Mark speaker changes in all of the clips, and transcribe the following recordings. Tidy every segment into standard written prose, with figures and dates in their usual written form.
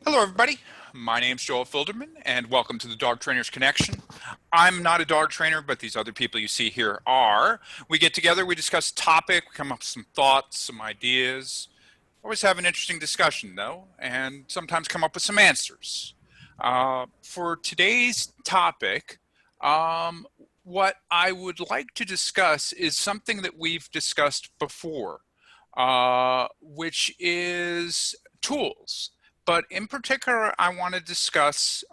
Speaker 1: Hello, everybody. My name's Joel Filderman, and welcome to the Dog Trainers Connection. I'm not a dog trainer, but these other people you see here are. We get together, we discuss a topic, we come up with some thoughts, some ideas. Always have an interesting discussion, though, and sometimes come up with some answers. For today's topic, um, what I would like to discuss is something that we've discussed before, which is tools. But in particular, I want to discuss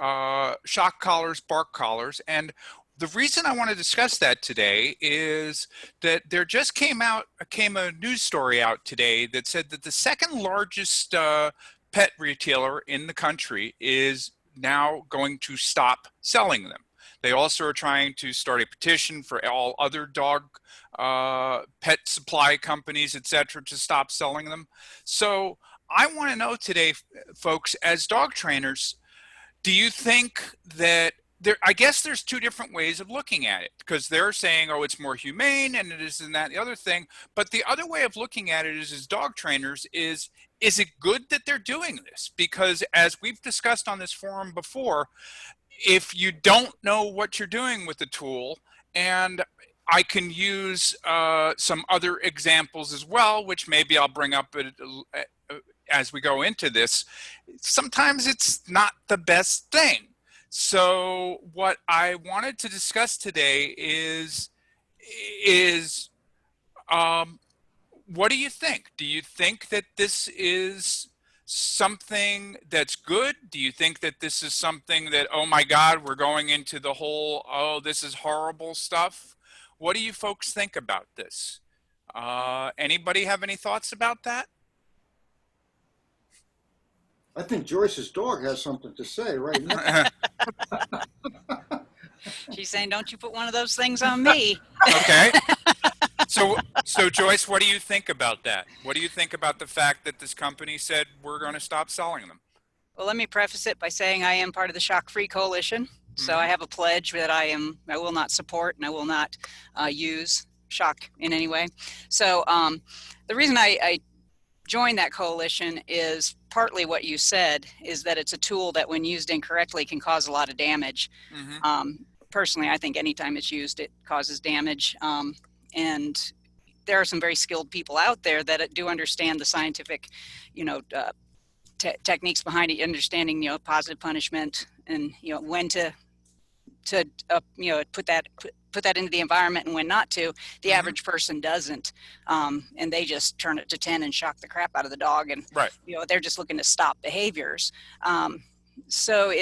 Speaker 1: shock collars, bark collars, and the reason I want to discuss that today is that there just came a news story out today that said that the second largest pet retailer in the country is now going to stop selling them. They also are trying to start a petition for all other dog pet supply companies, etc., to stop selling them. So I want to know today, folks, as dog trainers, do you think that I guess there's two different ways of looking at it, because they're saying, oh, it's more humane and it is and that, the other thing. But the other way of looking at it is, as dog trainers, is it good that they're doing this? Because as we've discussed on this forum before, if you don't know what you're doing with the tool, and I can use some other examples as well, which maybe I'll bring up as we go into this, sometimes it's not the best thing. So what I wanted to discuss today is what do you think? Do you think that this is something that's good? Do you think that this is something that, oh my God, we're going into the whole, oh, this is horrible stuff? What do you folks think about this? Anybody have any thoughts about that?
Speaker 2: I think Joyce's dog has something to say right now.
Speaker 3: She's saying, don't you put one of those things on me.
Speaker 1: Okay. So Joyce, what do you think about that? What do you think about the fact that this company said we're going to stop selling them?
Speaker 3: Well, let me preface it by saying I am part of the Shock Free Coalition. So I have a pledge that I will not support and I will not use shock in any way. So the reason I joined that coalition is partly what you said, is that it's a tool that when used incorrectly can cause a lot of damage. Personally, I think anytime it's used, it causes damage. And there are some very skilled people out there that do understand the scientific, techniques behind it, understanding, positive punishment and, when to put that into the environment and when not to. The average person doesn't, and they just turn it to 10 and shock the crap out of the dog, and
Speaker 1: right.
Speaker 3: They're just looking to stop behaviors. So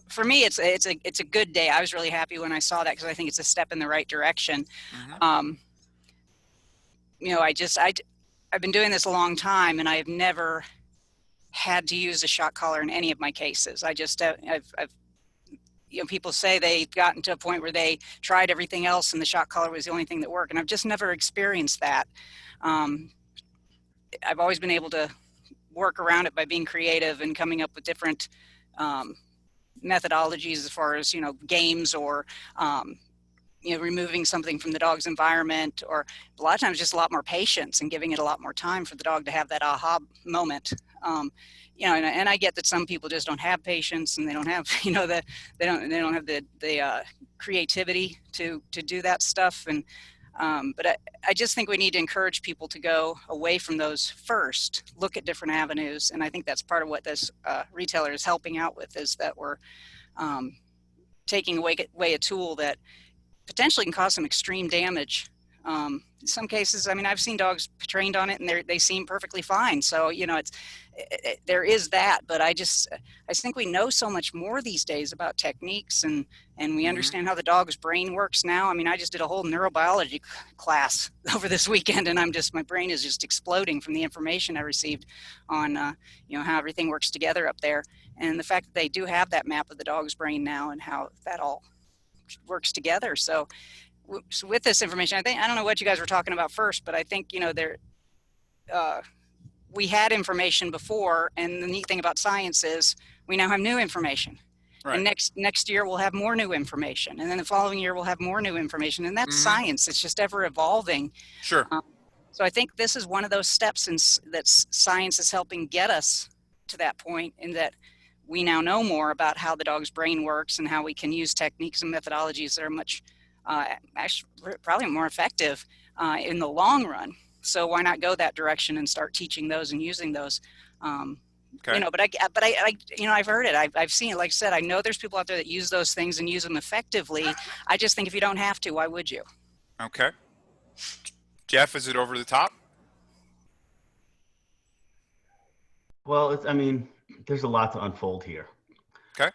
Speaker 3: for me, it's a good day. I was really happy when I saw that because I think it's a step in the right direction. I've been doing this a long time, and I've never had to use a shock collar in any of my cases. People say they've gotten to a point where they tried everything else and the shock collar was the only thing that worked, and I've just never experienced that. I've always been able to work around it by being creative and coming up with different methodologies as far as, games or, removing something from the dog's environment, or a lot of times just a lot more patience and giving it a lot more time for the dog to have that aha moment. And I get that some people just don't have patience and they don't have, they don't have the creativity to do that stuff. And but I just think we need to encourage people to go away from those first, look at different avenues. And I think that's part of what this retailer is helping out with, is that we're taking away a tool that potentially can cause some extreme damage. In some cases, I've seen dogs trained on it and they seem perfectly fine. So, there is that, but I think we know so much more these days about techniques, and we understand how the dog's brain works now. I just did a whole neurobiology class over this weekend, and my brain is just exploding from the information I received on, how everything works together up there. And the fact that they do have that map of the dog's brain now and how that all works together. So with this information, I don't know what you guys were talking about first, but I think, we had information before, and the neat thing about science is we now have new information. Right. And next year we'll have more new information, and then the following year we'll have more new information, and that's science. It's just ever evolving.
Speaker 1: Sure.
Speaker 3: So I think this is one of those steps that science is helping get us to that point, in that we now know more about how the dog's brain works and how we can use techniques and methodologies that are much, actually, probably more effective in the long run. So why not go that direction and start teaching those and using those?
Speaker 1: Okay.
Speaker 3: I've heard it. I've seen it. Like I said, I know there's people out there that use those things and use them effectively. I just think if you don't have to, why would you?
Speaker 1: Okay. Jeff, is it over the top?
Speaker 4: Well, I mean, there's a lot to unfold here.
Speaker 1: Okay.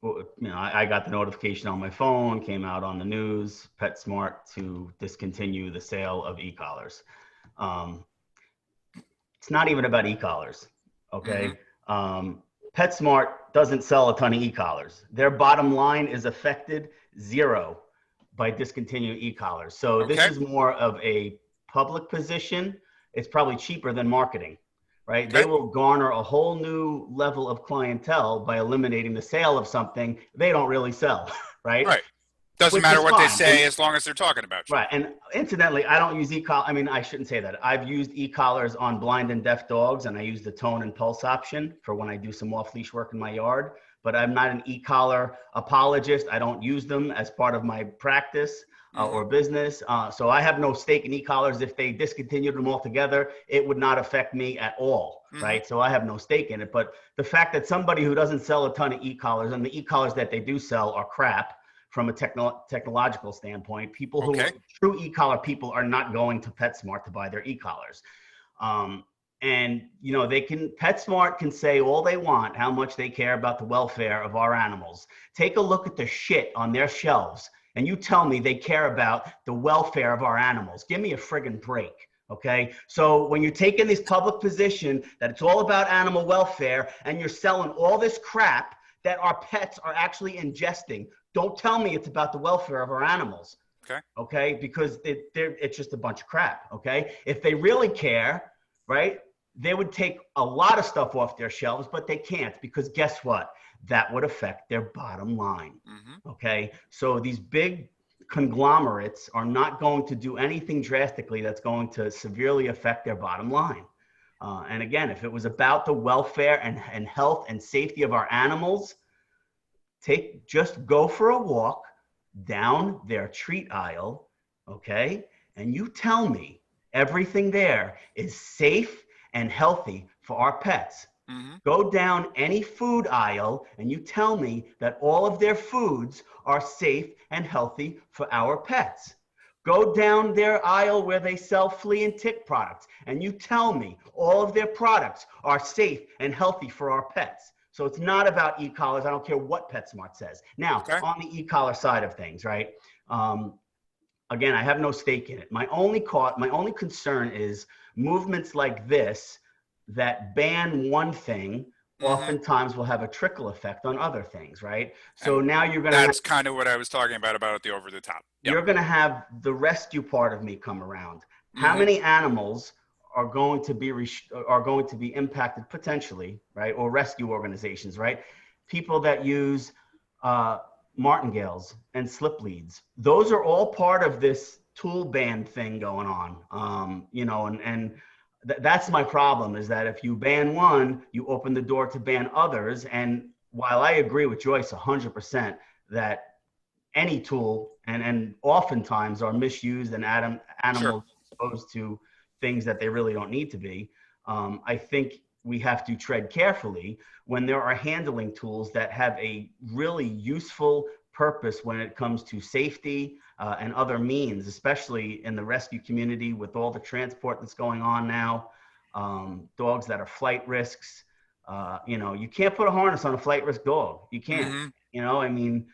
Speaker 4: Well, I got the notification on my phone, came out on the news, PetSmart to discontinue the sale of e-collars. It's not even about e-collars, okay? PetSmart doesn't sell a ton of e-collars. Their bottom line is affected zero by discontinuing e-collars. So this is more of a public position. It's probably cheaper than marketing, right? They will garner a whole new level of clientele by eliminating the sale of something they don't really sell, right?
Speaker 1: Right. Doesn't matter what they say as long as they're talking about you.
Speaker 4: Right. And incidentally, I don't use e-collar. I mean, I shouldn't say that. I've used e-collars on blind and deaf dogs, and I use the tone and pulse option for when I do some off-leash work in my yard. But I'm not an e-collar apologist. I don't use them as part of my practice or business. So I have no stake in e-collars. If they discontinued them altogether, it would not affect me at all, right? So I have no stake in it. But the fact that somebody who doesn't sell a ton of e-collars, and the e-collars that they do sell are crap from a technological standpoint, people who are true e-collar people are not going to PetSmart to buy their e-collars. And, you know, PetSmart can say all they want, how much they care about the welfare of our animals. Take a look at the shit on their shelves and you tell me they care about the welfare of our animals. Give me a friggin' break, okay? So when you're taking this public position that it's all about animal welfare and you're selling all this crap that our pets are actually ingesting, don't tell me it's about the welfare of our animals, okay? Because it's just a bunch of crap, okay? If they really care, right, they would take a lot of stuff off their shelves, but they can't because guess what? That would affect their bottom line, okay? So these big conglomerates are not going to do anything drastically that's going to severely affect their bottom line. And again, if it was about the welfare and health and safety of our animals, just go for a walk down their treat aisle, okay? And you tell me everything there is safe and healthy for our pets. Go down any food aisle and you tell me that all of their foods are safe and healthy for our pets. Go down their aisle where they sell flea and tick products and you tell me all of their products are safe and healthy for our pets. So it's not about e-collars. I don't care what PetSmart says. Now, on the e-collar side of things, right? Again, I have no stake in it. My only concern is movements like this that ban one thing oftentimes will have a trickle effect on other things, right? So now you're going to
Speaker 1: That's kind of what I was talking about the over the top.
Speaker 4: You're going to have the rescue part of me come around. How many animals are going to be impacted potentially, right? Or rescue organizations, right? People that use martingales and slip leads. Those are all part of this tool ban thing going on. You know, and that's my problem is that if you ban one, you open the door to ban others. And while I agree with Joyce 100% that any tool and oftentimes are misused and animals exposed to things that they really don't need to be, I think we have to tread carefully when there are handling tools that have a really useful purpose when it comes to safety and other means, especially in the rescue community with all the transport that's going on now, dogs that are flight risks. You know, you can't put a harness on a flight risk dog. You can't, you know, I mean,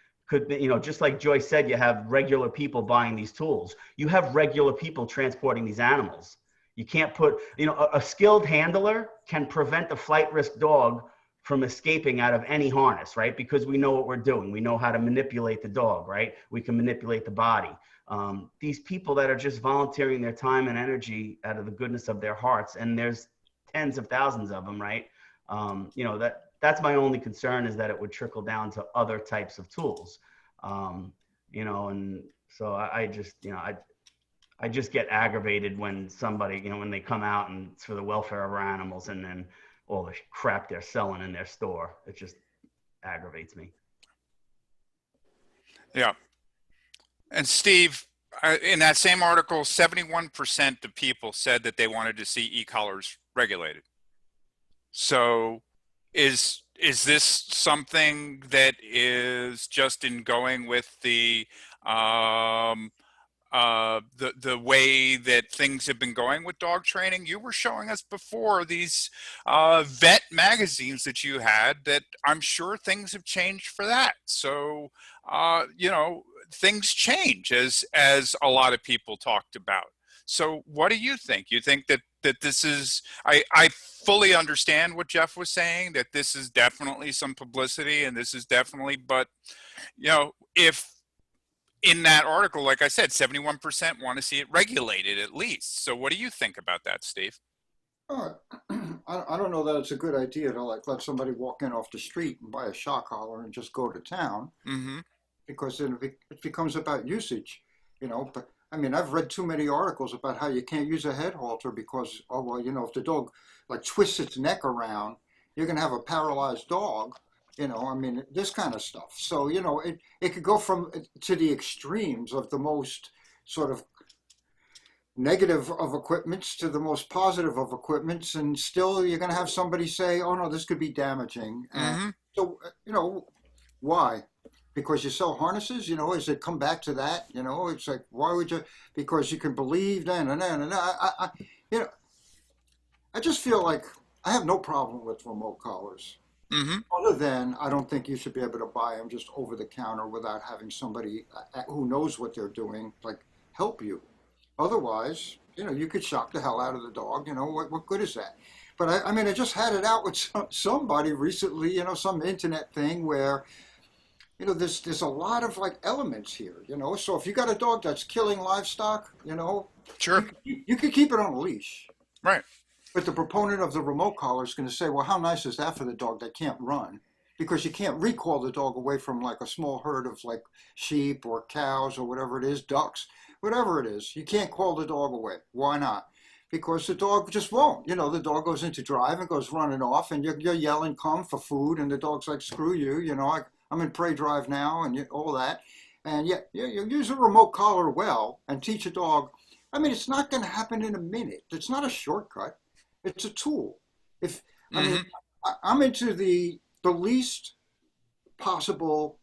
Speaker 4: just like Joyce said, you have regular people buying these tools. You have regular people transporting these animals. You can't put, a skilled handler can prevent a flight risk dog from escaping out of any harness, right? Because we know what we're doing. We know how to manipulate the dog, right? We can manipulate the body. These people that are just volunteering their time and energy out of the goodness of their hearts, and there's tens of thousands of them, right? That's my only concern is that it would trickle down to other types of tools. And so I just get aggravated when somebody, when they come out and it's for the welfare of our animals and then all the crap they're selling in their store. It just aggravates me.
Speaker 1: Yeah. And Steve, in that same article, 71% of people said that they wanted to see e-collars regulated. So is this something that is just in going with um, the way that things have been going with dog training? You were showing us before these vet magazines that you had that I'm sure things have changed for that. So you know, things change as a lot of people talked about. So what do you think? You think that this is, I fully understand what Jeff was saying, that this is definitely some publicity and this is definitely, but you know, if in that article, like I said, 71% want to see it regulated at least. So what do you think about that, Steve?
Speaker 2: Uh, I don't know that it's a good idea to like let somebody walk in off the street and buy a shock collar and just go to town,
Speaker 1: Mm-hmm.
Speaker 2: because then it becomes about usage, you know. But I mean, I've read too many articles about how you can't use a head halter because, oh well, you know, if the dog like twists its neck around, you're gonna have a paralyzed dog. You know, I mean, this kind of stuff. So, you know, it could go from to the extremes of the most sort of negative of equipments to the most positive of equipments, and still you're going to have somebody say, oh no, this could be damaging. And
Speaker 1: Mm-hmm.
Speaker 2: so, you know, why? Because you sell harnesses, you know, is it come back to that? You know, it's like, why would you? Because you can believe, and you know, I just feel like I have no problem with remote collars.
Speaker 1: Mm-hmm.
Speaker 2: Other than I don't think you should be able to buy them just over the counter without having somebody who knows what they're doing, like, help you. Otherwise, you know, you could shock the hell out of the dog. You know, what good is that? But I mean, I just had it out with somebody recently, you know, some internet thing where, you know, there's a lot of like elements here, you know. So if you got a dog that's killing livestock, you know,
Speaker 1: Sure.
Speaker 2: you could keep it on a leash.
Speaker 1: Right.
Speaker 2: But the proponent of the remote collar is going to say, well, how nice is that for the dog that can't run? Because you can't recall the dog away from like a small herd of like sheep or cows or whatever it is, ducks, whatever it is. You can't call the dog away. Why not? Because the dog just won't. You know, the dog goes into drive and goes running off, and you're yelling, come for food, and the dog's like, screw you. You know, I'm in prey drive now, and all that. And yet, you use a remote collar well and teach a dog. I mean, it's not going to happen in a minute. It's not a shortcut. It's a tool. If I mean,
Speaker 1: Mm-hmm.
Speaker 2: I'm into the least possible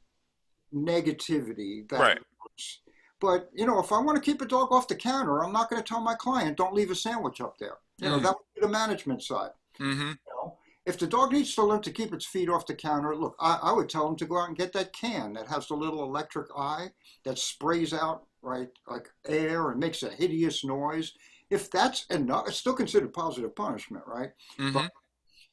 Speaker 2: negativity that
Speaker 1: Right.
Speaker 2: works. But you know, if I want to keep a dog off the counter, I'm not going to tell my client, don't leave a sandwich up there. You know,
Speaker 1: Mm-hmm.
Speaker 2: that would be the management side.
Speaker 1: Mm-hmm.
Speaker 2: You know, if the dog needs to learn to keep its feet off the counter, look, I would tell him to go out and get that can that has the little electric eye that sprays out, right, like air and makes a hideous noise. If that's enough, it's still considered positive punishment, right?
Speaker 1: Mm-hmm.
Speaker 2: But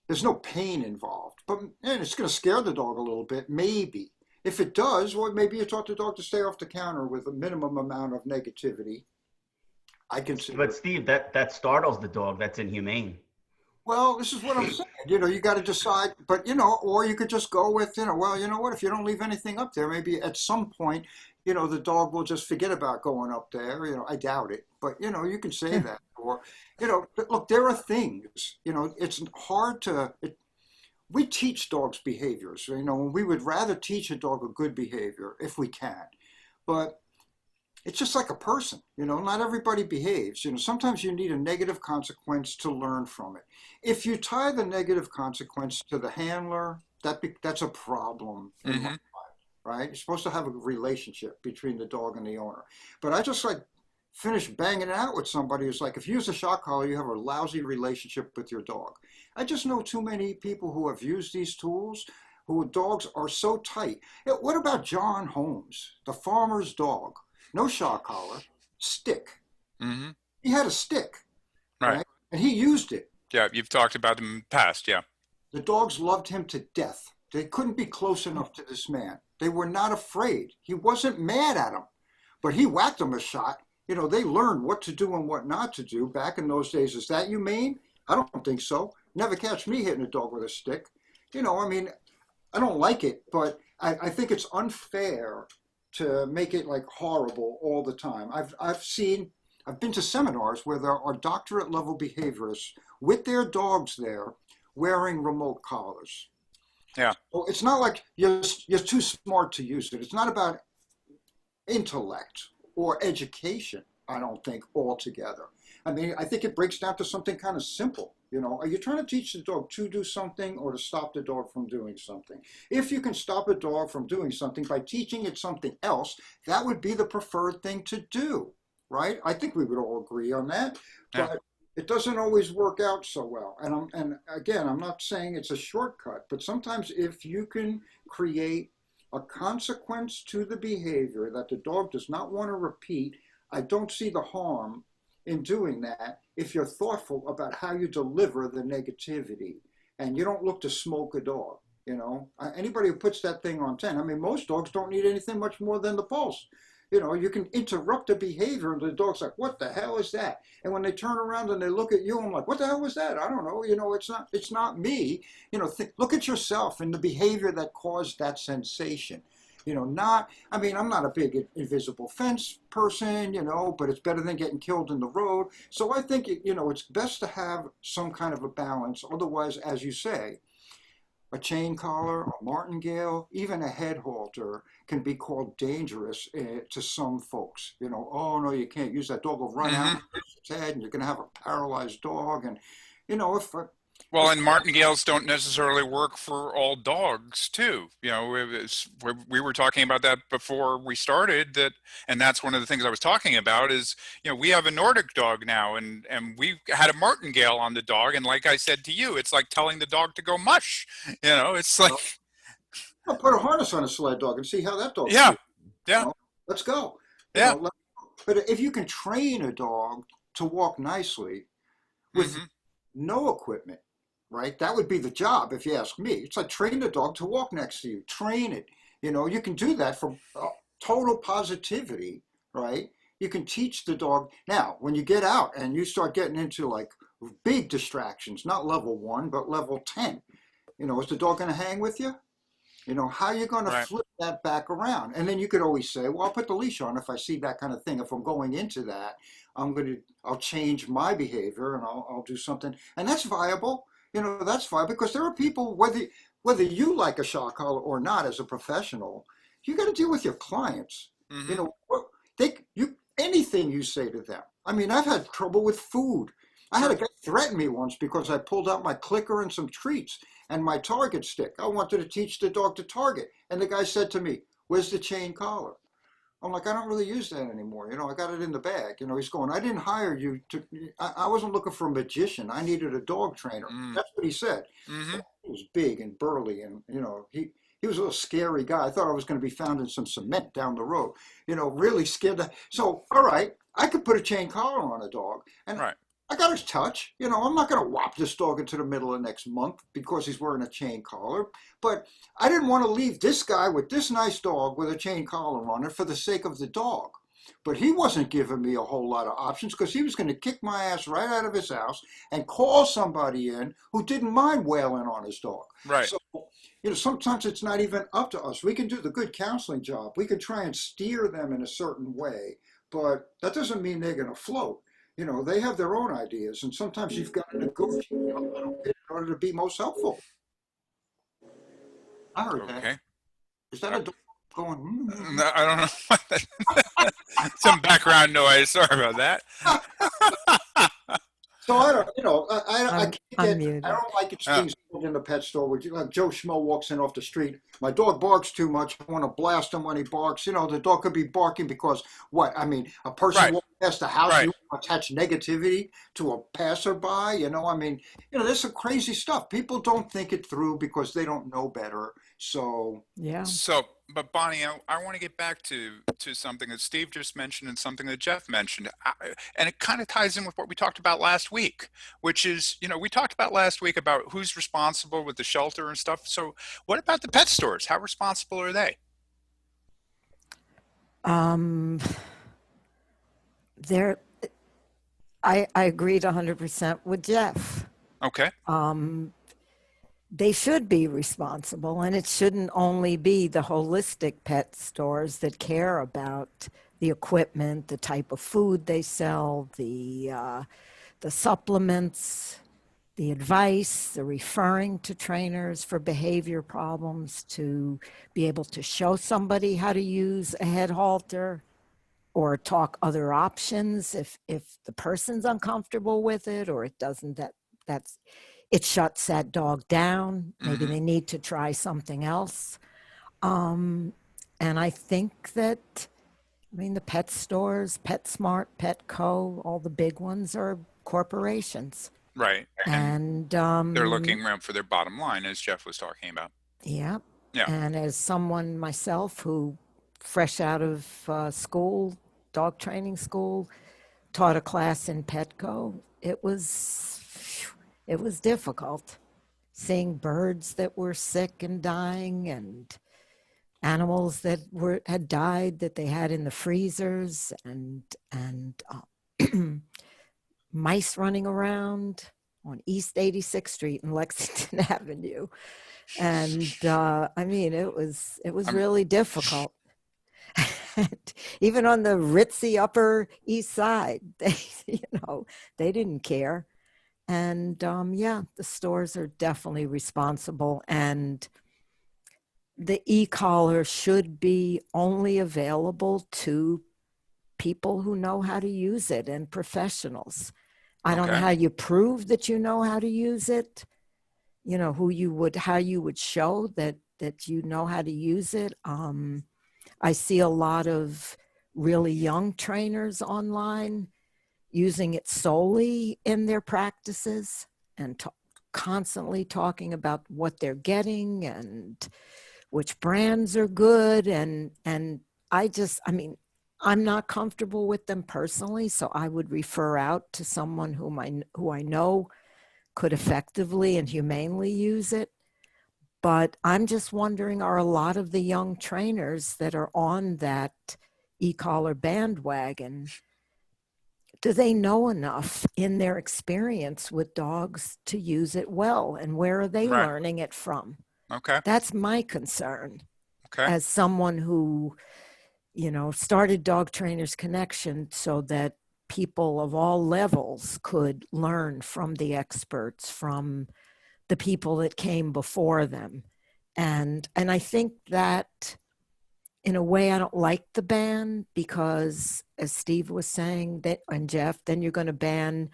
Speaker 2: there's no pain involved. But and it's going to scare the dog a little bit, maybe. If it does, well, maybe you taught the dog to stay off the counter with a minimum amount of negativity. I consider
Speaker 4: But
Speaker 2: it.
Speaker 4: Steve, that startles the dog. That's inhumane.
Speaker 2: Well, this is what I'm saying. You know, you got to decide, but you know, or you could just go with, you know, well, you know what, if you don't leave anything up there, maybe at some point, you know, the dog will just forget about going up there. You know, I doubt it, but you know, you can say that. Or, you know, look, there are things, you know, it's hard to, we teach dogs behaviors, you know, and we would rather teach a dog a good behavior if we can. But it's just like a person, you know, not everybody behaves. You know, sometimes you need a negative consequence to learn from it. If you tie the negative consequence to the handler, that's a problem in my
Speaker 1: Mm-hmm.
Speaker 2: mind, right? You're supposed to have a relationship between the dog and the owner. But I just like finish banging it out with somebody who's like, if you use a shock collar, you have a lousy relationship with your dog. I just know too many people who have used these tools who dogs are so tight. Yeah, what about John Holmes, the farmer's dog? No shock collar, stick.
Speaker 1: Mm-hmm.
Speaker 2: He had a stick,
Speaker 1: Right.
Speaker 2: right? And he used it.
Speaker 1: Yeah. You've talked about them in the past. Yeah.
Speaker 2: The dogs loved him to death. They couldn't be close enough to this man. They were not afraid. He wasn't mad at them, but he whacked them a shot. You know, they learned what to do and what not to do back in those days. Is that humane? I don't think so. Never catch me hitting a dog with a stick. You know, I mean, I don't like it, but I think it's unfair to make it like horrible all the time. I've been to seminars where there are doctorate level behaviorists with their dogs there, wearing remote collars.
Speaker 1: Yeah.
Speaker 2: So it's not like you're too smart to use it. It's not about intellect or education, I don't think, altogether. I mean, I think it breaks down to something kind of simple. You know, are you trying to teach the dog to do something or to stop the dog from doing something? If you can stop a dog from doing something by teaching it something else, that would be the preferred thing to do, right? I think we would all agree on that,
Speaker 1: Yeah.
Speaker 2: but it doesn't always work out so well. And again, I'm not saying it's a shortcut, but sometimes if you can create a consequence to the behavior that the dog does not want to repeat, I don't see the harm in doing that if you're thoughtful about how you deliver the negativity and you don't look to smoke a dog. You know, anybody who puts that thing on 10, I mean, most dogs don't need anything much more than the pulse. You know, you can interrupt a behavior and the dog's like, what the hell is that? And when they turn around and they look at you, I'm like, what the hell was that? I don't know. You know, it's not me. You know, look at yourself and the behavior that caused that sensation. You know, I mean, I'm not a big invisible fence person, you know, but it's better than getting killed in the road. So I think, you know, it's best to have some kind of a balance. Otherwise, as you say, a chain collar, a martingale, even a head halter can be called dangerous to some folks. You know, oh no, you can't use that dog will run out its head and you're going to have a paralyzed dog. And, you know,
Speaker 1: Well, and martingales don't necessarily work for all dogs, too. You know, we were talking about that before we started. And that's one of the things I was talking about is, you know, we have a Nordic dog now, and we had a martingale on the dog, and like I said to you, it's like telling the dog to go mush. You know, it's like,
Speaker 2: I'll put a harness on a sled dog and see how that dog
Speaker 1: yeah,
Speaker 2: feels.
Speaker 1: yeah,
Speaker 2: You know? Let's go. You
Speaker 1: yeah.
Speaker 2: know, but if you can train a dog to walk nicely with no equipment, right? That would be the job, if you ask me. It's like train the dog to walk next to you. Train it. You know, you can do that for total positivity, right? You can teach the dog. Now, when you get out and you start getting into like big distractions, not level 1, but level 10, you know, is the dog going to hang with you? You know, how are you going to
Speaker 1: Right.
Speaker 2: flip that back around? And then you could always say, well, I'll put the leash on if I see that kind of thing. If I'm going into that, I'll change my behavior and I'll do something. And that's viable. You know, that's fine because there are people, whether you like a shock collar or not as a professional, you got to deal with your clients. You know, anything you say to them. I mean, I've had trouble with food. I had a guy threaten me once because I pulled out my clicker and some treats and my target stick. I wanted to teach the dog to target. And the guy said to me, where's the chain collar? I'm like, I don't really use that anymore. You know, I got it in the bag. You know, he's going, I didn't hire you to, I wasn't looking for a magician. I needed a dog trainer. That's what he said. He was big and burly and, you know, he was a little scary guy. I thought I was going to be found in some cement down the road, you know, really scared. So, all right, I could put a chain collar on a dog and
Speaker 1: Right.
Speaker 2: I got his touch. You know, I'm not going to whop this dog into the middle of next month because he's wearing a chain collar. But I didn't want to leave this guy with this nice dog with a chain collar on it for the sake of the dog. But he wasn't giving me a whole lot of options because he was going to kick my ass right out of his house and call somebody in who didn't mind wailing on his dog.
Speaker 1: Right.
Speaker 2: So, you know, sometimes it's not even up to us. We can do the good counseling job. We can try and steer them in a certain way, but that doesn't mean they're going to float. You know, they have their own ideas, and sometimes you've got to negotiate a little bit in order to be most helpful. I heard that.
Speaker 1: Okay.
Speaker 2: Is that a dog going?
Speaker 1: No, I don't know. Some background noise. Sorry about that.
Speaker 2: So I don't, you know, I can't
Speaker 5: muted.
Speaker 2: I don't like it being sold in the pet store. Where like Joe Schmo walks in off the street. My dog barks too much. I want to blast him when he barks. You know, the dog could be barking because what? I mean, a person
Speaker 1: Right.
Speaker 2: walking past the house,
Speaker 1: Right.
Speaker 2: you attach negativity to a passerby. You know, I mean, you know, there's some crazy stuff. People don't think it through because they don't know better. So
Speaker 5: Yeah.
Speaker 1: So, but Bonnie, I want to get back to something that Steve just mentioned and something that Jeff mentioned. And it kind of ties in with what we talked about last week, which is, you know, we talked about last week about who's responsible with the shelter and stuff. So what about the pet stores? How responsible are they?
Speaker 5: There, I agreed 100% with Jeff.
Speaker 1: Okay.
Speaker 5: They should be responsible, and it shouldn't only be the holistic pet stores that care about the equipment, the type of food they sell, the supplements. the advice, the referring to trainers for behavior problems, to be able to show somebody how to use a head halter or talk other options if the person's uncomfortable with it, or it doesn't, that's it shuts that dog down. Maybe they need to try something else. And I think that, I mean, the pet stores, PetSmart, Petco, all the big ones are corporations.
Speaker 1: Right.
Speaker 5: And
Speaker 1: They're looking around for their bottom line, as Jeff was talking about.
Speaker 5: yeah.
Speaker 1: Yeah.
Speaker 5: And as someone myself who, fresh out of school, dog training school, taught a class in Petco, it was difficult seeing birds that were sick and dying, and animals that had died that they had in the freezers, and mice running around on East 86th Street and Lexington Avenue. And I mean, it was really difficult. And even on the ritzy Upper East Side, they, they didn't care. And yeah, the stores are definitely responsible. And the e-collar should be only available to people who know how to use it and professionals. I don't know how you prove that you know how to use it. You know, how you would show that you know how to use it. I see a lot of really young trainers online using it solely in their practices and constantly talking about what they're getting and which brands are good. And I mean, I'm not comfortable with them personally, so I would refer out to someone who I know could effectively and humanely use it. But I'm just wondering, are a lot of the young trainers that are on that e-collar bandwagon, do they know enough in their experience with dogs to use it well? And where are they learning it from?
Speaker 1: Okay.
Speaker 5: That's my concern.
Speaker 1: Okay.
Speaker 5: As someone who, started Dog Trainers Connection so that people of all levels could learn from the experts, from the people that came before them. And I think that in a way I don't like the ban, because as Steve was saying, that, and Jeff, then you're going to ban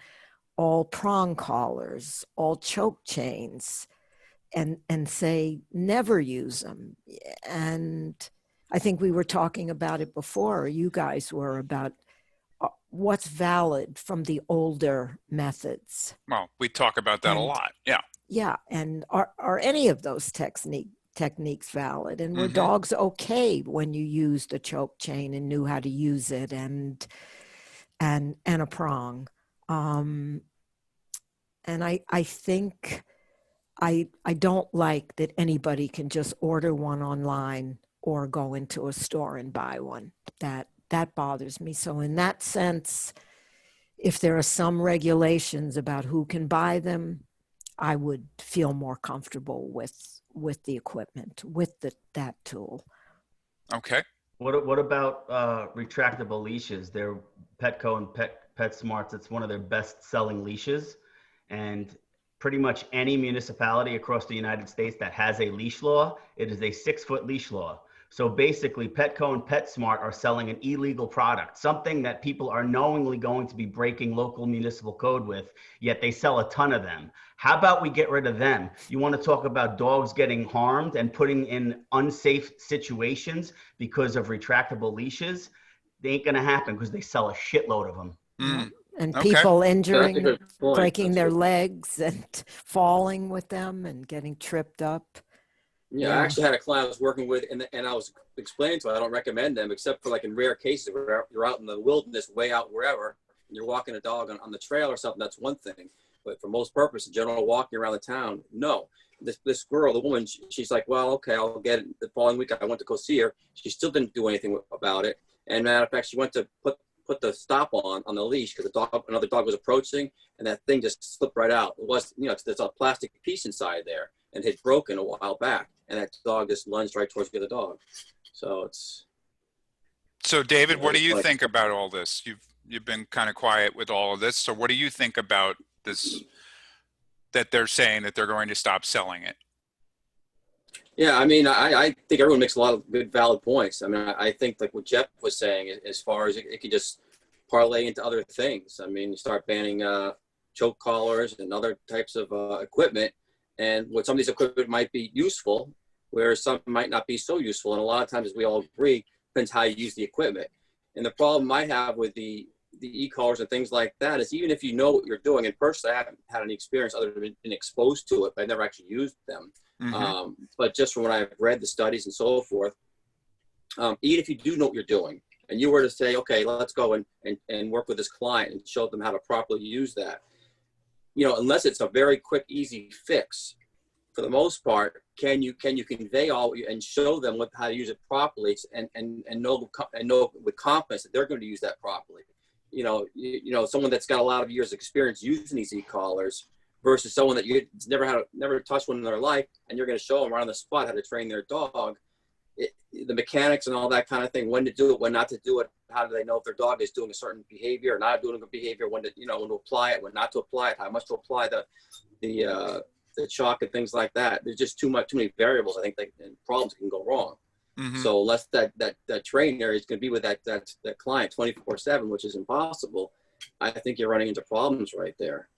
Speaker 5: all prong collars, all choke chains, and say never use them. And I think we were talking about it before, or you guys were, about what's valid from the older methods.
Speaker 1: Well, we talk about that a lot. Yeah.
Speaker 5: Yeah. And are any of those techniques valid? And were dogs okay when you used a choke chain and knew how to use it, and a prong? And I think I don't like that anybody can just order one online or go into a store and buy one. That bothers me. So in that sense, if there are some regulations about who can buy them, I would feel more comfortable with the equipment, with that tool.
Speaker 1: Okay.
Speaker 4: What about retractable leashes? They're Petco and PetSmarts. It's one of their best-selling leashes, and pretty much any municipality across the United States that has a leash law, it is a 6-foot leash law. So basically, Petco and PetSmart are selling an illegal product, something that people are knowingly going to be breaking local municipal code with, yet they sell a ton of them. How about we get rid of them? You want to talk about dogs getting harmed and putting in unsafe situations because of retractable leashes? They ain't going to happen because they sell a shitload of them.
Speaker 1: Mm.
Speaker 5: And
Speaker 1: Okay.
Speaker 5: people
Speaker 6: That's a
Speaker 5: injuring,
Speaker 6: good point.
Speaker 5: breaking
Speaker 6: That's
Speaker 5: their
Speaker 6: good.
Speaker 5: legs and falling with them and getting tripped up.
Speaker 6: Yeah, I actually had a client I was working with, and I was explaining to her, I don't recommend them except for like in rare cases where you're out in the wilderness, way out wherever, and you're walking a dog on the trail or something. That's one thing. But for most purposes, general walking around the town, no. This girl, the woman, she's like, well, okay, I'll get it. The following week, I went to go see her. She still didn't do anything about it. And matter of fact, she went to put the stop on the leash because another dog was approaching, and that thing just slipped right out. It was, there's a plastic piece inside there, and it had broken a while back, and that dog just lunged right towards the other dog. So it's.
Speaker 1: So David, what do you think about all this? You've been kind of quiet with all of this. So what do you think about this that they're saying that they're going to stop selling it.
Speaker 6: Yeah, I mean, I think everyone makes a lot of good, valid points. I mean, I think like what Jeff was saying, as far as it could just parlay into other things. I mean, you start banning choke collars and other types of equipment, and what some of these equipment might be useful, whereas some might not be so useful. And a lot of times, as we all agree, depends how you use the equipment. And the problem I have with the e-collars and things like that is, even if you know what you're doing, and personally I haven't had any experience other than been exposed to it, but I've never actually used them. But just from what I've read, the studies and so forth, even if you do know what you're doing, and you were to say, okay, let's go and work with this client and show them how to properly use that, you know, unless it's a very quick, easy fix, for the most part, can you convey all and show them how to use it properly, and know with confidence that they're going to use that properly. You know, someone that's got a lot of years of experience using these e-collars versus someone that never touched one in their life, and you're going to show them right on the spot how to train their dog. The mechanics and all that kind of thing, when to do it, when not to do it, how do they know if their dog is doing a certain behavior or not doing a behavior, when to apply it, when not to apply it, how much to apply the chalk and things like that. There's just too many variables, I think, and problems can go wrong. So unless that trainer is going to be with that client 24/7, which is impossible, I think you're running into problems right there.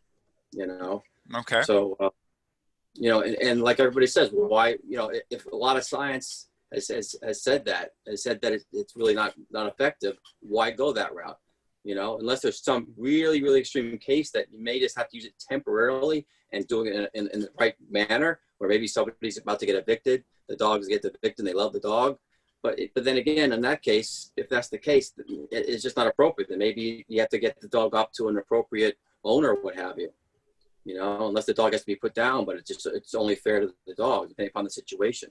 Speaker 6: You know.
Speaker 1: Okay.
Speaker 6: So, and like everybody says, why? You know, if a lot of science has said that it's really not effective, why go that route? You know, unless there's some really, really extreme case that you may just have to use it temporarily and doing it in the right manner, or maybe somebody's about to get evicted, the dogs get evicted and they love the dog. But then again, in that case, if that's the case, it's just not appropriate. Then maybe you have to get the dog up to an appropriate owner or what have you. You know, unless the dog has to be put down, but it's only fair to the dog, depending upon the situation.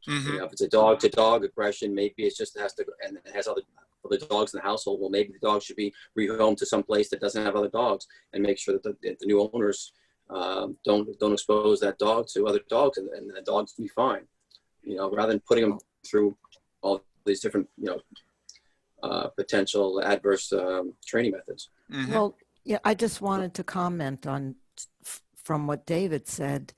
Speaker 6: You know, if it's a dog-to-dog aggression, maybe it just has to, and it has other dogs in the household. Well, maybe the dog should be rehomed to some place that doesn't have other dogs, and make sure that the new owners don't expose that dog to other dogs, and the dogs will be fine. You know, rather than putting them through all these different, potential adverse training methods.
Speaker 5: Well, yeah, I just wanted to comment on from what David said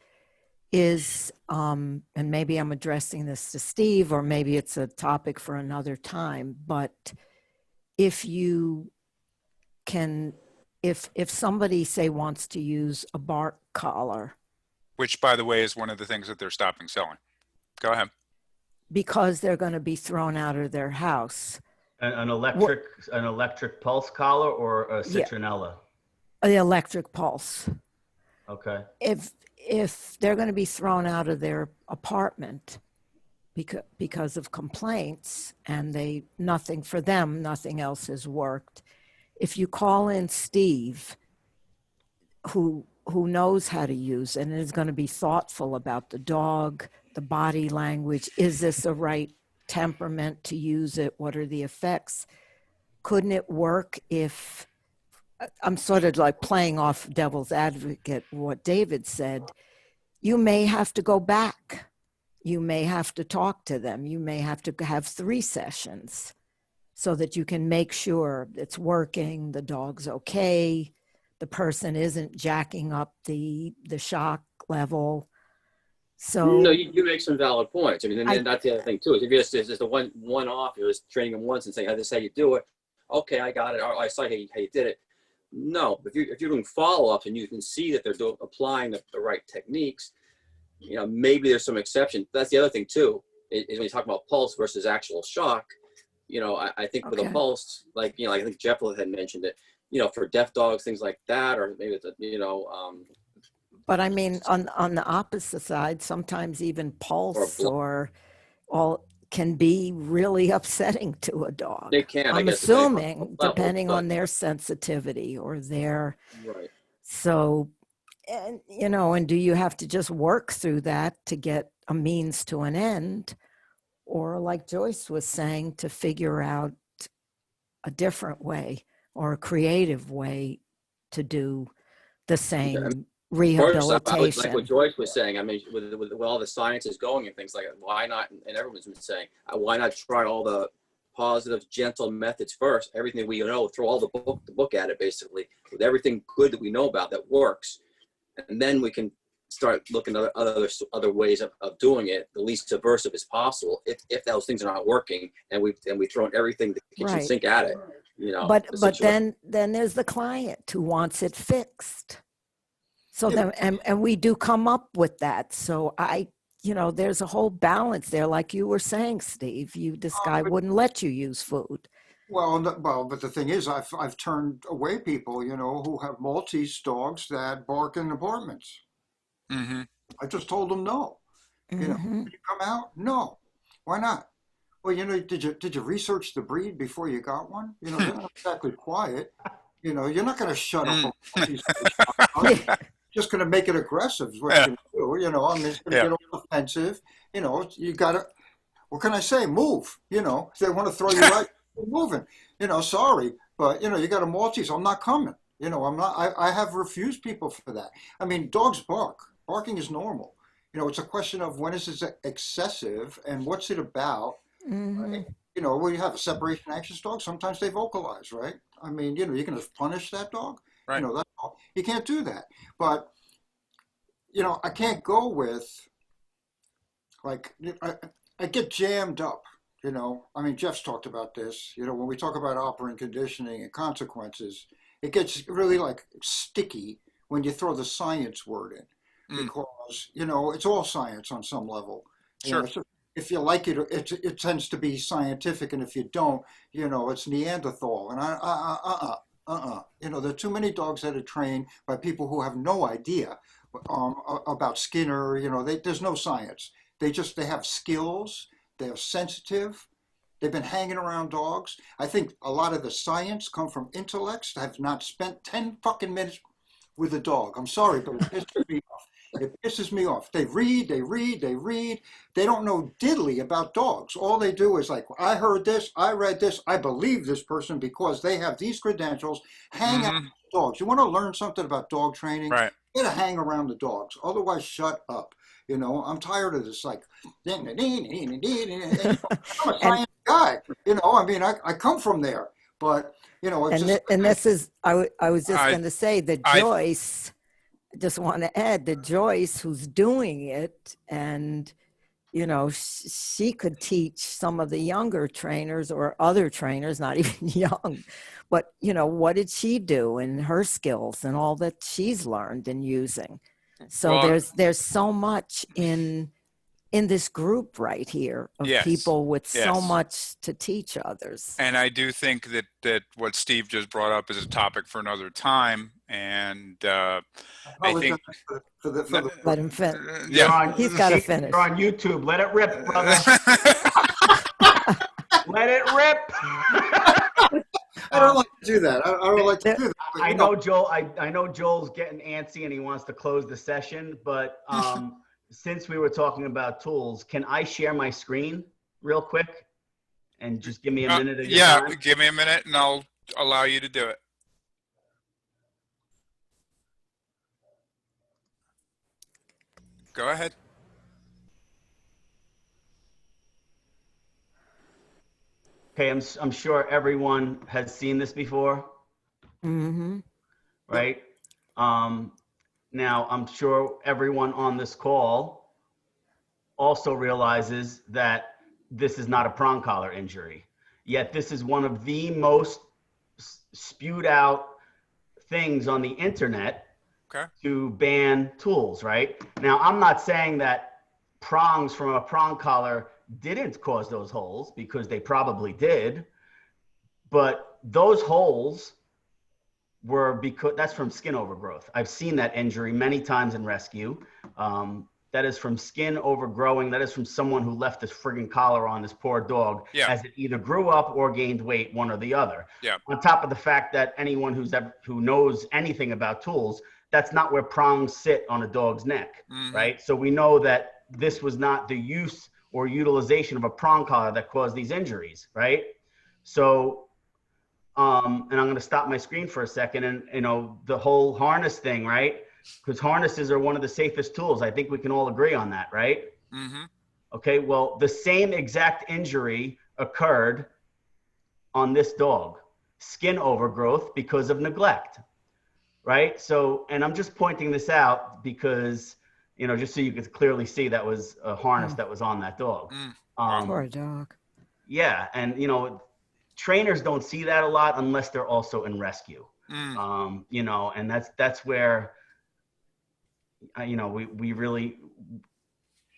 Speaker 5: is, and maybe I'm addressing this to Steve, or maybe it's a topic for another time, but if you can, if somebody, say, wants to use a bark collar,
Speaker 1: which, by the way, is one of the things that they're stopping selling. Go ahead.
Speaker 5: Because they're going to be thrown out of their house.
Speaker 4: An electric pulse collar or a citronella?
Speaker 5: Yeah, the electric pulse.
Speaker 4: Okay.
Speaker 5: If they're going to be thrown out of their apartment because of complaints, and nothing else has worked, if you call in Steve, who knows how to use it and is going to be thoughtful about the dog, the body language, is this a right temperament to use it? What are the effects? Couldn't it work if, I'm sort of like playing off devil's advocate, what David said, you may have to go back. You may have to talk to them. You may have to have 3 sessions so that you can make sure it's working, the dog's okay, the person isn't jacking up the shock level. So
Speaker 6: no, you make some valid points. I mean, and that's the other thing too. Is if you're just a one off, you're just training them once and saying, "This is how you do it." Okay, I got it. I saw how you did it. No, if you're doing follow-ups and you can see that they're applying the right techniques, you know, maybe there's some exception. That's the other thing too. Is when you talk about pulse versus actual shock. You know, I think with a pulse, like I think Jeff had mentioned it. You know, for deaf dogs, things like that, or maybe it's
Speaker 5: But I mean, on the opposite side, sometimes even pulse or all can be really upsetting to a dog.
Speaker 6: They can.
Speaker 5: I'm assuming, depending on their sensitivity or their.
Speaker 6: Right.
Speaker 5: So, and and do you have to just work through that to get a means to an end, or like Joyce was saying, to figure out a different way or a creative way to do the same rehabilitation?
Speaker 6: Like what Joyce was saying, I mean, with all the science is going and things like that, why not, and everyone's been saying, why not try all the positive, gentle methods first, everything we know, throw all the book at it, basically, with everything good that we know about that works, and then we can start looking at other ways of doing it, the least subversive as possible. If those things are not working, and we've thrown everything the kitchen
Speaker 5: Right.
Speaker 6: sink at it, you know.
Speaker 5: But then there's the client who wants it fixed. So
Speaker 2: Yeah.
Speaker 5: then, and we do come up with that. So there's a whole balance there. Like you were saying, Steve, this guy wouldn't let you use food.
Speaker 2: Well, but the thing is, I've turned away people, you know, who have Maltese dogs that bark in apartments.
Speaker 1: Mm-hmm.
Speaker 2: I just told them no. You know,
Speaker 5: Mhm.
Speaker 2: "Can you come out? No. Why not? Well, you know, did you research the breed before you got one? You know, they're not exactly quiet. You know, you're not going to shut up a Maltese dog. Just going to make it aggressive is what
Speaker 1: Yeah.
Speaker 2: you're going to do. You know, I mean, it's going to
Speaker 1: Yeah.
Speaker 2: get all offensive. You know, you got to, what can I say? Move. You know, if they want to throw you out, you're moving. You know, sorry, but, you know, you got a Maltese. I'm not coming. You know, I have refused people for that. I mean, dogs bark. Barking is normal. You know, it's a question of when is it excessive and what's it about?
Speaker 5: Mhm.
Speaker 2: Right? You know, when you have a separation anxious dog, sometimes they vocalize, right? I mean, you know, you can just punish that dog.
Speaker 1: Right.
Speaker 2: You know, you can't do that. But, you know, I can't go with, like, I get jammed up, you know. I mean, Jeff's talked about this. You know, when we talk about operant conditioning and consequences, it gets really, like, sticky when you throw the science word in. Because, you know, it's all science on some level. You know,
Speaker 1: Sure.
Speaker 2: it's just, if you like it, it tends to be scientific, and if you don't, you know, it's Neanderthal. And you know, there are too many dogs that are trained by people who have no idea about Skinner. You know, there's no science. They have skills. They're sensitive. They've been hanging around dogs. I think a lot of the science come from intellects that have not spent 10 fucking minutes with a dog. I'm sorry, but it pisses me off. It pisses me off. They read. They don't know diddly about dogs. All they do is like, I heard this, I read this, I believe this person because they have these credentials. Hang out
Speaker 1: Mm-hmm.
Speaker 2: with dogs. You want to learn something about dog training?
Speaker 1: Right.
Speaker 2: You gotta hang around the dogs. Otherwise, shut up. You know, I'm tired of this, like, I'm a
Speaker 5: And
Speaker 2: science guy. You know, I mean, I come from there. But, you know, it's just,
Speaker 5: this is I was just
Speaker 1: I,
Speaker 5: going to say that
Speaker 1: I,
Speaker 5: Joyce. I just want to add that Joyce, who's doing it, and she could teach some of the younger trainers or other trainers, not even young, but what did she do and her skills and all that she's learned and using. So
Speaker 1: well,
Speaker 5: there's so much in this group right here of
Speaker 1: yes.
Speaker 5: people with so
Speaker 1: Yes.
Speaker 5: much to teach others.
Speaker 1: And I do think that what Steve just brought up is a topic for another time. And I think,
Speaker 2: for the
Speaker 5: Let him finish.
Speaker 1: yeah.
Speaker 5: He's got to finish.
Speaker 4: You're on YouTube. Let it rip, brother. Let it rip.
Speaker 2: I don't like to do that. I don't like to do that. But,
Speaker 4: I
Speaker 2: you
Speaker 4: know Joel. I know Joel's getting antsy and he wants to close the session. But since we were talking about tools, can I share my screen real quick and just give me a minute of your time?
Speaker 1: Yeah, give me a minute and I'll allow you to do it. Go ahead.
Speaker 4: Okay, I'm sure everyone has seen this before,
Speaker 5: Mm-hmm.
Speaker 4: right? Now, I'm sure everyone on this call also realizes that this is not a prong collar injury. Yet this is one of the most spewed out things on the internet to ban tools, right? Now, I'm not saying that prongs from a prong collar didn't cause those holes, because they probably did, but those holes were because that's from skin overgrowth. I've seen that injury many times in rescue. That is from skin overgrowing. That is from someone who left this friggin' collar on this poor dog as it either grew up or gained weight, one or the other.
Speaker 1: Yeah.
Speaker 4: On top of the fact that anyone who knows anything about tools, that's not where prongs sit on a dog's neck, right? So we know that this was not the use or utilization of a prong collar that caused these injuries, right? So, and I'm going to stop my screen for a second, and the whole harness thing, right? Because harnesses are one of the safest tools. I think we can all agree on that, right?
Speaker 1: Mm-hmm.
Speaker 4: Okay, well, the same exact injury occurred on this dog, skin overgrowth because of neglect. right? So, and I'm just pointing this out because, you know, just so you could clearly see that was a harness that was on that dog.
Speaker 1: Wow.
Speaker 5: Poor dog.
Speaker 4: Yeah, and you know, trainers don't see that a lot unless they're also in rescue. You know, and that's where, you know,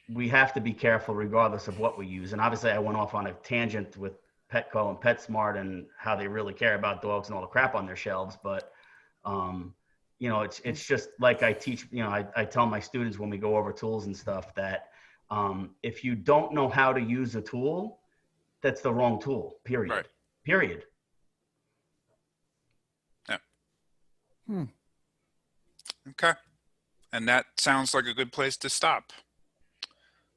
Speaker 4: we have to be careful regardless of what we use. And obviously, I went off on a tangent with Petco and PetSmart and how they really care about dogs and all the crap on their shelves, but you know, it's just like I teach, you know, I tell my students when we go over tools and stuff that if you don't know how to use a tool, that's the wrong tool, period.
Speaker 1: Right.
Speaker 4: Period.
Speaker 1: Yeah. Okay. And that sounds like a good place to stop.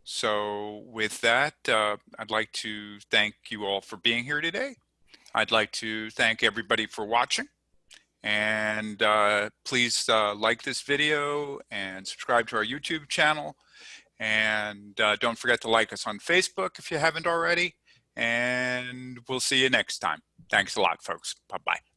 Speaker 1: So with that, I'd like to thank you all for being here today. I'd like to thank everybody for watching. And please like this video and subscribe to our YouTube channel. And don't forget to like us on Facebook if you haven't already. And we'll see you next time. Thanks a lot, folks. Bye-bye.